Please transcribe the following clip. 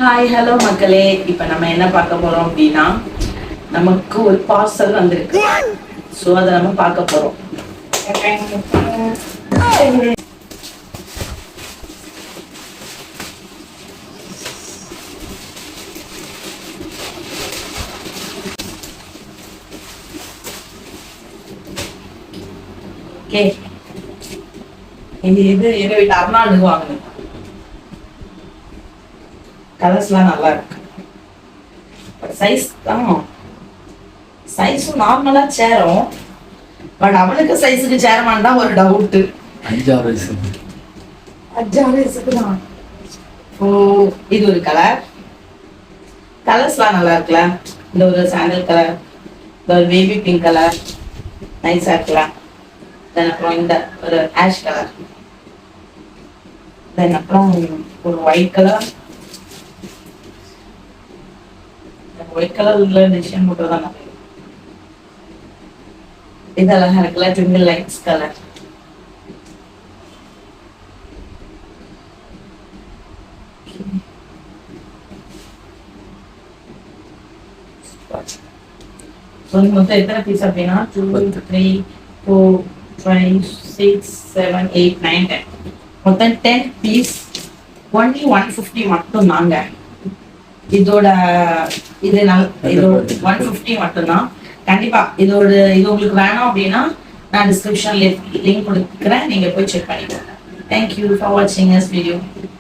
Hi hello மக்களே, இப்போ நம்ம என்ன பார்க்க போறோம் அப்படின்னா நமக்கு ஒரு பார்சல் வந்திருக்கு. ஸோ அதை நம்ம பார்க்க போறோம். ஓகே, இது எங்க வீட்டு அருணாளுக்கு வாங்கணும். கலர்ஸ்லாம் நல்லா இருக்கு. சைஸ் தான், சைஸும் நார்மலா சேரும். பட் அவனுக்கு சைஸுக்கு சேரமான்னு தான் ஒரு டவுட். 5-6 வயசுக்கு தான். ஓ, இது ஒரு கலர். கலர்ஸ்லாம் நல்லா இருக்குல்ல. இந்த ஒரு சாண்டல் கலர், இந்த ஒரு பேபி பிங்க் கலர் நைஸா இருக்கலாம். தென் அப்புறம் இந்த ஒரு ஆஷ் கலர், தென் அப்புறம் ஒரு ஒயிட் கலர். ஒயிட் கலர்ல டிசைன் போட்டுதான் நிறைய. இது அழகா இருக்குல்ல, ட்விங்கிள் லைட்ஸ் கலர். மொத்தம் எத்தனை பீஸ் அப்படின்னா 2, 3, 4, 5, 6, 7, 8, 9, 10. மொத்தம் 10 பீஸ். ஒன்லி 150 மட்டும் தாங்க. இதோட இது 150 மட்டும்தான். கண்டிப்பா இது உங்களுக்கு வேணும் அப்படின்னா நான் டிஸ்கிரிப்ஷன்ல லிங்க் கொடுக்குறேன், நீங்க போய் செக் பண்ணிக்கோங்க. தேங்க்யூ ஃபார் வாட்சிங் திஸ் வீடியோ.